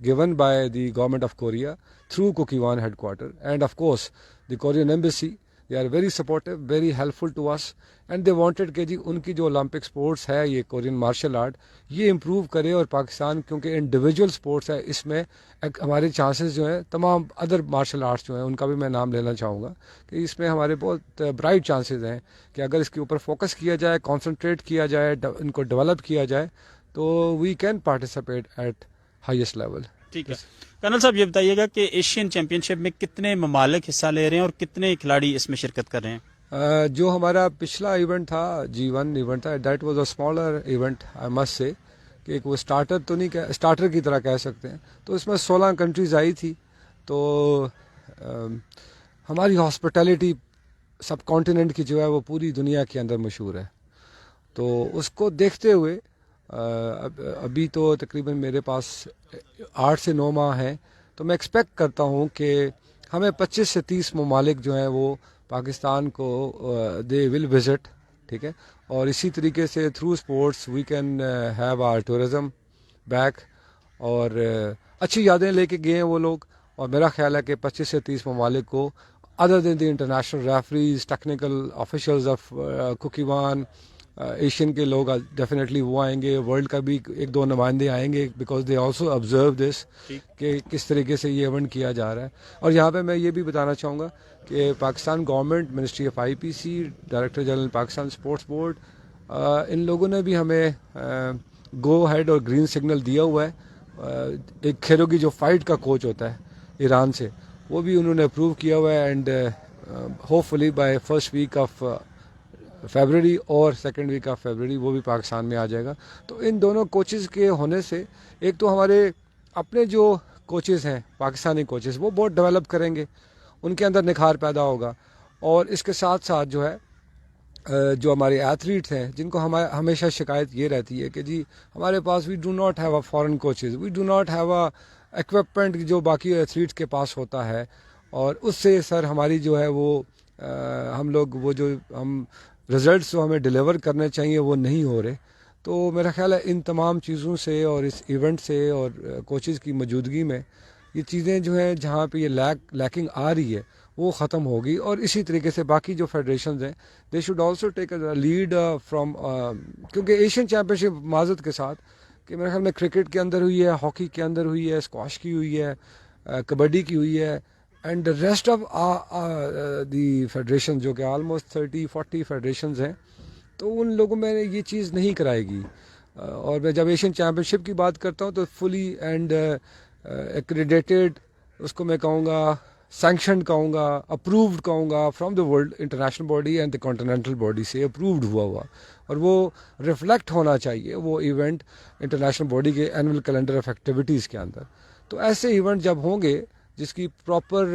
given by the government of Korea through Kukiwan headquarter, and of course the Korean embassy. They are very supportive, very helpful to us, and they wanted کہ جی ان کی جو Olympic sports ہے یہ Korean martial art یہ improve کرے, اور پاکستان کیونکہ individual sports ہے اس میں ہمارے چانسز جو ہیں تمام ادر مارشل آرٹس جو ہیں ان کا بھی میں نام لینا چاہوں گا کہ اس میں ہمارے بہت برائٹ چانسز ہیں کہ اگر اس کے اوپر فوکس کیا جائے, کانسنٹریٹ کیا جائے, ان کو ڈیولپ کیا جائے تو we can participate at highest level. ٹھیک ہے کرنل صاحب, یہ بتائیے گا کہ ایشین چیمپئن شپ میں کتنے ممالک حصہ لے رہے ہیں اور کتنے کھلاڑی اس میں شرکت کر رہے ہیں؟ جو ہمارا پچھلا ایونٹ تھا G1 ایونٹ تھا, that was a smaller event I must سے, کہ ایک وہ اسٹارٹر تو نہیں اسٹارٹر کی طرح کہہ سکتے ہیں, تو اس میں 16 کنٹریز آئی تھی. تو ہماری ہاسپٹیلٹی سب کانٹیننٹ کی جو ہے وہ پوری دنیا کے اندر مشہور ہے. تو اس کو دیکھتے ہوئے ابھی تو تقریباً میرے پاس 8 سے 9 ماہ ہیں, تو میں ایکسپیکٹ کرتا ہوں کہ ہمیں 25 سے 30 ممالک جو ہیں وہ پاکستان کو دے ول وزٹ. ٹھیک ہے, اور اسی طریقے سے through sports we can have our tourism back, اور اچھی یادیں لے کے گئے ہیں وہ لوگ. اور میرا خیال ہے کہ 25 سے 30 ممالک کو other than the international referees, technical officials of Kukkiwon, Asian کے لوگ ڈیفینیٹلی وہ آئیں گے, ورلڈ کا بھی 1-2 نمائندے آئیں گے, بیکاز دے آلسو آبزرو دس کہ کس طریقے سے یہ ایونٹ کیا جا رہا ہے. اور یہاں پہ میں یہ بھی بتانا چاہوں گا کہ Pakistan government, ministry of IPC, director general Pakistan sports board, ان لوگوں نے بھی ہمیں گو ہیڈ اور گرین سگنل دیا ہوا ہے. ایک کھیروگی جو فائٹ کا کوچ ہوتا ہے ایران سے, وہ بھی انہوں نے اپروو کیا ہوا ہے, and hopefully by first week of February اور سیکنڈ ویک آف فیبرری وہ بھی پاکستان میں آ جائے گا. تو ان دونوں کوچز کے ہونے سے ایک تو ہمارے اپنے جو کوچز ہیں پاکستانی کوچز وہ بہت ڈیولپ کریں گے, ان کے اندر نکھار پیدا ہوگا, اور اس کے ساتھ ساتھ جو ہے جو ہمارے ایتھلیٹس ہیں جن کو ہمیشہ شکایت یہ رہتی ہے کہ جی ہمارے پاس we do not have a foreign coaches, we do not have a equipment جو باقی ایتھلیٹس کے پاس ہوتا ہے, اور اس سے سر ہماری جو ہے وہ ہم لوگ وہ جو ہم رزلٹس جو ہمیں ڈیلیور کرنے چاہیے وہ نہیں ہو رہے. تو میرا خیال ہے ان تمام چیزوں سے اور اس ایونٹ سے اور کوچز کی موجودگی میں یہ چیزیں جو ہیں جہاں پہ یہ لیکنگ آ رہی ہے وہ ختم ہوگی. اور اسی طریقے سے باقی جو فیڈریشنز ہیں they should also take a lead from, کیونکہ ایشین چیمپئن شپ معذرت کے ساتھ کہ میرے خیال میں کرکٹ کے اندر ہوئی ہے, ہاکی کے اندر ہوئی ہے, اسکواش کی ہوئی ہے, کبڈی کی ہوئی ہے, and rest of the federation جو کہ آلموسٹ 30-40 فیڈریشنز ہیں, تو ان لوگوں میں یہ چیز نہیں کرائے گی. اور میں جب ایشین چیمپئن شپ کی بات کرتا ہوں تو فلی اینڈ ایکریڈیٹڈ, اس کو میں کہوں گا سینکشنڈ کہوں گا, اپرووڈ کہوں گا from the world international body and the continental body سے اپرووڈ ہوا, اور وہ ریفلیکٹ ہونا چاہیے وہ ایونٹ انٹرنیشنل باڈی کے اینول کیلنڈر آف ایکٹیویٹیز کے اندر. تو ایسے ایونٹ جب ہوں گے جس کی پراپر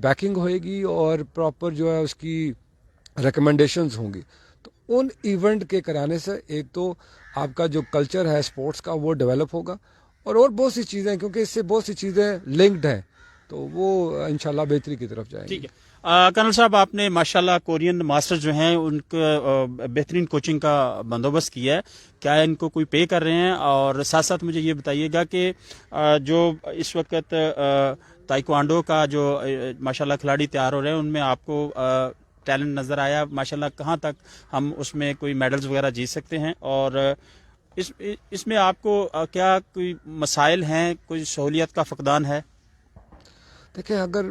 بیکنگ ہوئے گی اور پراپر جو ہے اس کی ریکمنڈیشنز ہوں گی, تو ان ایونٹ کے کرانے سے ایک تو آپ کا جو کلچر ہے اسپورٹس کا وہ ڈیولپ ہوگا, اور بہت سی چیزیں کیونکہ اس سے بہت سی چیزیں لنکڈ ہیں, تو وہ انشاءاللہ بہتری کی طرف جائیں گے. ٹھیک ہے کرنل صاحب, آپ نے ماشاءاللہ کورین ماسٹر جو ہیں ان کا بہترین کوچنگ کا بندوبست کیا ہے, کیا ان کو کوئی پے کر رہے ہیں؟ اور ساتھ ساتھ مجھے یہ بتائیے گا کہ جو اس وقت تائیکوانڈو کا جو ماشاءاللہ کھلاڑی تیار ہو رہے ہیں ان میں آپ کو ٹیلنٹ نظر آیا ماشاءاللہ, کہاں تک ہم اس میں کوئی میڈلز وغیرہ جیت سکتے ہیں؟ اور اس میں آپ کو کیا کوئی مسائل ہیں, کوئی سہولیت کا فقدان ہے؟ دیکھیں, اگر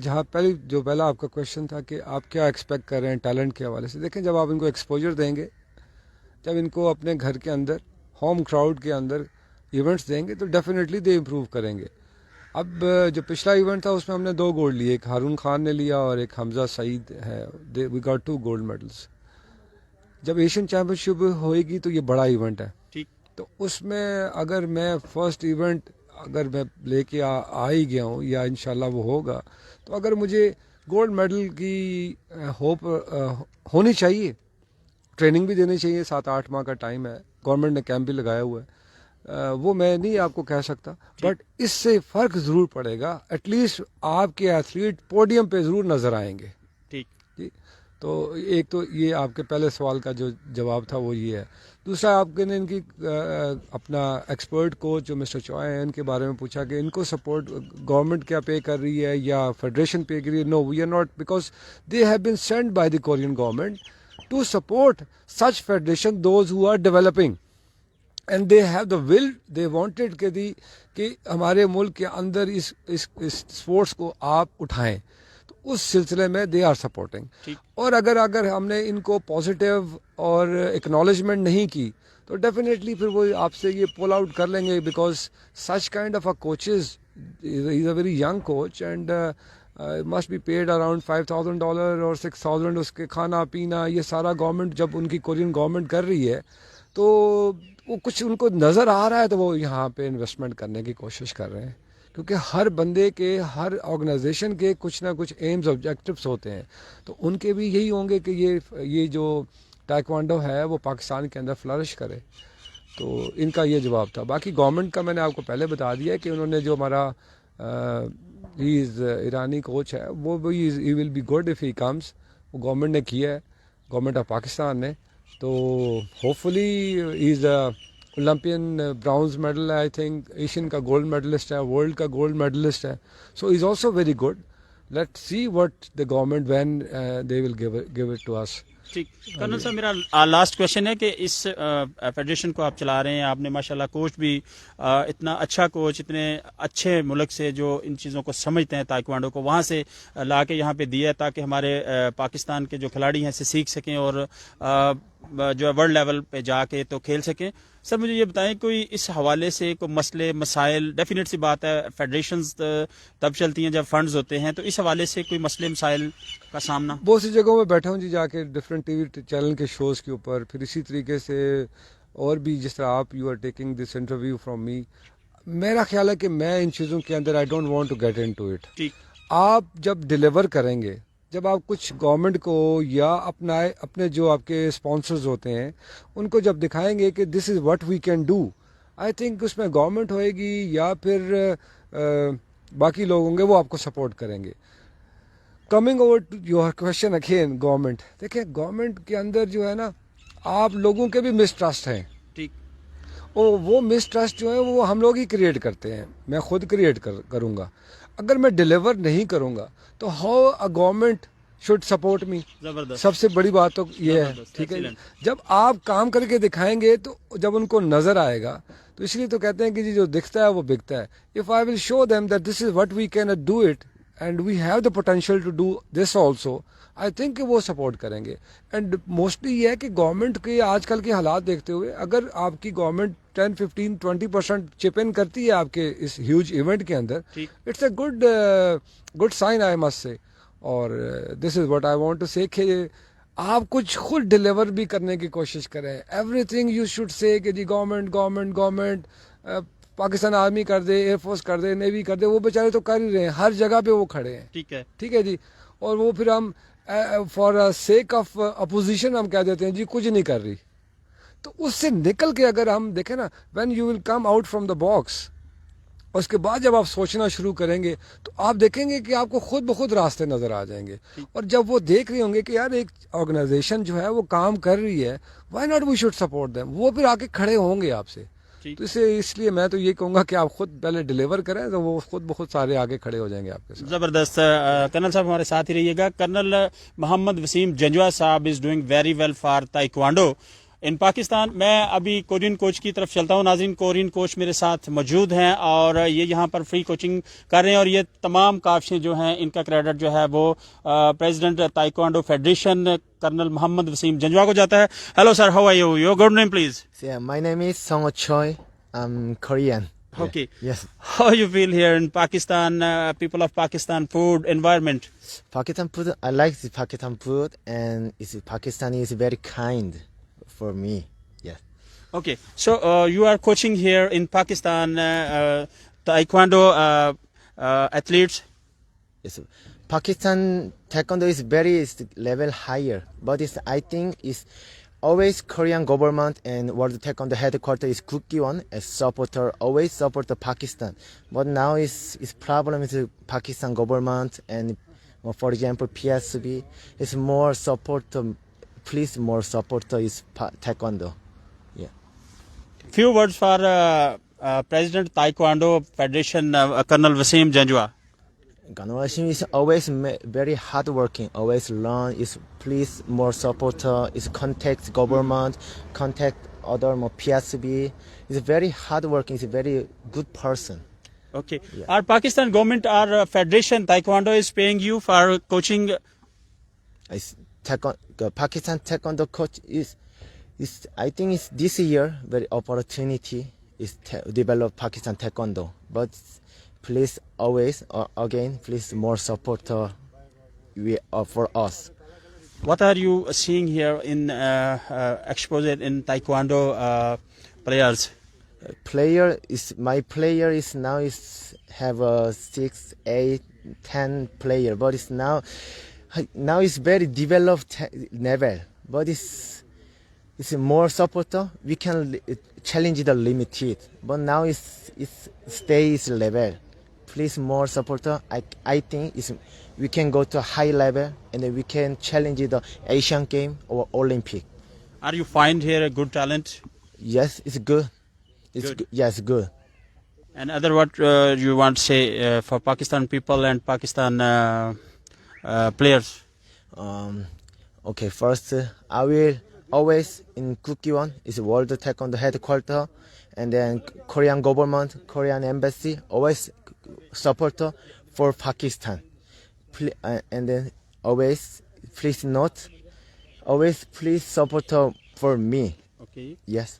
جہاں پہلا آپ کا کویشچن تھا کہ آپ کیا ایکسپیکٹ کر رہے ہیں ٹیلنٹ کے حوالے سے, دیکھیں جب آپ ان کو ایکسپوجر دیں گے, جب ان کو اپنے گھر کے اندر ہوم کراؤڈ کے اندر ایونٹس دیں گے تو ڈیفینیٹلی دے امپروو کریں گے. اب جو پچھلا ایونٹ تھا اس میں ہم نے 2 گولڈ لیے, ایک ہارون خان نے لیا اور ایک حمزہ سعید ہے, وی گاٹ 2 گولڈ میڈلس. جب ایشین چیمپئن شپ ہوئے گی تو یہ بڑا ایونٹ ہے, تو اس میں اگر میں فرسٹ ایونٹ اگر میں لے کے آ ہی گیا ہوں یا انشاءاللہ وہ ہوگا, تو اگر مجھے گولڈ میڈل کی ہوپ ہونی چاہیے, ٹریننگ بھی دینی چاہیے, 7-8 ماہ کا ٹائم ہے, گورنمنٹ نے کیمپ بھی لگایا ہوا ہے, وہ میں نہیں آپ کو کہہ سکتا, بٹ اس سے فرق ضرور پڑے گا. ایٹ لیسٹ آپ کے ایتھلیٹ پوڈیم پہ ضرور نظر آئیں گے. ٹھیک جی, تو ایک تو یہ آپ کے پہلے سوال کا جو جواب تھا وہ یہ ہے. دوسرا آپ نے ان کی اپنا ایکسپرٹ کوچ جو مسٹر چوائے ہیں ان کے بارے میں پوچھا کہ ان کو سپورٹ گورنمنٹ کیا پے کر رہی ہے یا فیڈریشن پے کر رہی ہے. No we are not, because they have been sent by the Korean government to support such federation those who are developing and they have the will, they wanted کہ ہمارے ملک کے اندر اس اسپورٹس کو آپ اٹھائیں. تو اس سلسلے میں دے آر سپورٹنگ. اور اگر ہم نے ان کو پازیٹیو اور اکنالجمنٹ نہیں کی تو ڈیفینیٹلی پھر وہ آپ سے یہ پول آؤٹ کر لیں گے, because such kind of a coaches, he is a very young coach and must be paid around $5,000 اور $6,000 اس کے کھانا پینا یہ سارا گورنمنٹ جب ان کی کورین گورنمنٹ کر رہی ہے تو وہ کچھ ان کو نظر آ رہا ہے تو وہ یہاں پہ انویسٹمنٹ کرنے کی کوشش کر رہے ہیں, کیونکہ ہر بندے کے, ہر آرگنائزیشن کے کچھ نہ کچھ ایمز آبجیکٹیوس ہوتے ہیں. تو ان کے بھی یہی ہوں گے کہ یہ جو ٹائیکوانڈو ہے وہ پاکستان کے اندر فلرش کرے. تو ان کا یہ جواب تھا. باقی گورنمنٹ کا میں نے آپ کو پہلے بتا دیا ہے کہ انہوں نے جو ہمارا ایرانی کوچ ہے وہ he will be good if he comes, وہ گورنمنٹ نے کیا ہے, گورنمنٹ آف پاکستان نے. تو hopefully he is Olympian bronze medal, I think Asian کا گولڈ میڈلسٹ ہے, ورلڈ کا گولڈ میڈلسٹ ہے. So is also very good. Let see what the government when they will give it to us. ٹھیک. Colonel صاحب میرا last question ہے کہ اس federation کو آپ چلا رہے ہیں, آپ نے ماشاءاللہ کوچ بھی اتنا اچھا کوچ, اتنے اچھے ملک سے جو ان چیزوں کو سمجھتے ہیں تائیکوانڈو کو, وہاں سے لا کے یہاں پہ دیا تاکہ ہمارے پاکستان کے جو کھلاڑی ہیں اسے سیکھ سکیں اور جو ہے ورلڈ لیول پہ جا کے تو کھیل سکیں. سر مجھے یہ بتائیں کوئی اس حوالے سے کوئی مسئلے مسائل, ڈیفینیٹ سی بات ہے فیڈریشنز تب چلتی ہیں جب فنڈز ہوتے ہیں, تو اس حوالے سے کوئی مسئلے مسائل کا سامنا؟ بہت سی جگہوں میں بیٹھا ہوں جی جا کے ڈفرینٹ ٹی وی چینل کے شوز کے اوپر, پھر اسی طریقے سے اور بھی جس طرح آپ you are taking this interview from me. میرا خیال ہے کہ میں ان چیزوں کے اندر I don't want to get into it. آپ جب ڈیلیور کریں گے, جب آپ کچھ گورنمنٹ کو یا اپنے جو آپ کے اسپانسرز ہوتے ہیں ان کو جب دکھائیں گے کہ this is what we can do, I think اس میں گورنمنٹ ہوئے گی یا پھر باقی لوگ ہوں گے وہ آپ کو سپورٹ کریں گے. Coming over to your question again, government, دیکھیں گورنمنٹ کے اندر جو ہے نا آپ لوگوں کے بھی مسٹرسٹ ہیں. ٹھیک. اور وہ مسٹرسٹ جو ہے وہ ہم لوگ ہی کریٹ کرتے ہیں, میں خود کریٹ کروں گا. اگر میں ڈیلیور نہیں کروں گا تو how a government should support me. سب سے بڑی بات تو یہ ہے, ٹھیک ہے. جب آپ کام کر کے دکھائیں گے تو جب ان کو نظر آئے گا, تو اس لیے تو کہتے ہیں کہ جی جو دکھتا ہے وہ بکتا ہے. If I will show them that this is what we can do it and we have the potential to do this also, I think کہ وہ سپورٹ کریں گے. اینڈ موسٹلی یہ ہے کہ گورنمنٹ کے آج کل کے حالات دیکھتے ہوئے اگر آپ کی گورنمنٹ 10-15-20% چپ ان کرتی ہے آپ کے اس ہیوج ایونٹ کے اندر, it's a good sign I must say. اور this is what I want to say کہ آپ کچھ خود ڈیلیور بھی کرنے کی کوشش کریں. Every thing you should say کہ جی گورنمنٹ پاکستان آرمی کر دے, ایئر فورس کر دے, نیوی کر دے, وہ بیچارے تو کر ہی رہے ہیں, ہر جگہ پہ وہ کھڑے ہیں. ٹھیک ہے جی. اور وہ پھر ہم فار سیک آف اپوزیشن ہم کہہ دیتے ہیں جی کچھ نہیں کر رہی. تو اس سے نکل کے اگر ہم دیکھیں نا, when you will come out from the box, اور اس کے بعد جب آپ سوچنا شروع کریں گے تو آپ دیکھیں گے کہ آپ کو خود بخود راستے نظر آ جائیں گے. اور جب وہ دیکھ رہے ہوں گے کہ یار ایک آرگنائزیشن جو ہے وہ کام کر رہی ہے, why not we should support them, وہ پھر آ کے کھڑے ہوں گے آپ سے. تو اس لیے میں تو یہ کہوں گا کہ آپ خود پہلے ڈیلیور کریں تو وہ خود بخود سارے آگے کھڑے ہو جائیں گے آپ کے ساتھ. زبردست. کرنل صاحب ہمارے ساتھ ہی رہیے گا. کرنل محمد وسیم جنجوا صاحب is doing very well for taekwondo in Pakistan. میں ابھی کورین کوچ کی طرف چلتا ہوں. ناظرین, کورین کوچ میرے ساتھ موجود ہیں اور یہ یہاں پر فری کوچنگ کر رہے ہیں, اور یہ تمام کاوشیں جو ہیں ان کا کریڈٹ جو ہے وہ president taekwondo federation colonel Muhammad Waseem Janjua کو جاتا ہے. Hello sir, how are you? Your good name please. My name is Song Choi. I'm Korean. Okay. Yes. How you feel here in Pakistan, people of Pakistan, food, environment? Pakistan food, I like the Pakistan food, and Pakistani is very kind for me. Yes. Okay. So you are coaching here in Pakistan Taekwondo athletes? Yes. Pakistan Taekwondo is very level higher, but I think it's always Korean government and World Taekwondo headquarters is Kuki one as supporter, always support the Pakistan. But now is problem with the Pakistan government and for example PSB is more support, please more support is Taekwondo. Yeah. few words for President Taekwondo Federation, Colonel Wasim Janjua. Ganwashim is always very hardworking, always learn, is please more supporter, is contact government, contact other more PSB. Is very hardworking, is a very good person. Okay. Our Pakistan government, our Federation Taekwondo is paying you for coaching. Pakistan Taekwondo coach is I think it's this year very opportunity is develop Pakistan Taekwondo, but please always again please more support for us. What are you seeing here in exposed in Taekwondo players? My player is now is have a 6, 8, 10 player, but it's now it's very developed level, but it's more supporter. We can challenge the limited, but now it's stays level. Please more supporter. I think we can go to a high level and then we can challenge the Asian game or Olympic. Are you find here a good talent? Yes, it's good. It's Good. yes, good. And other what you want to say for Pakistan people and Pakistan players? Okay, first I will always in Kukkiwon is World Taekwondo headquarters, and then Korean government, Korean embassy always supporter for Pakistan. And then always please note, always please supporter for me. Okay. Yes.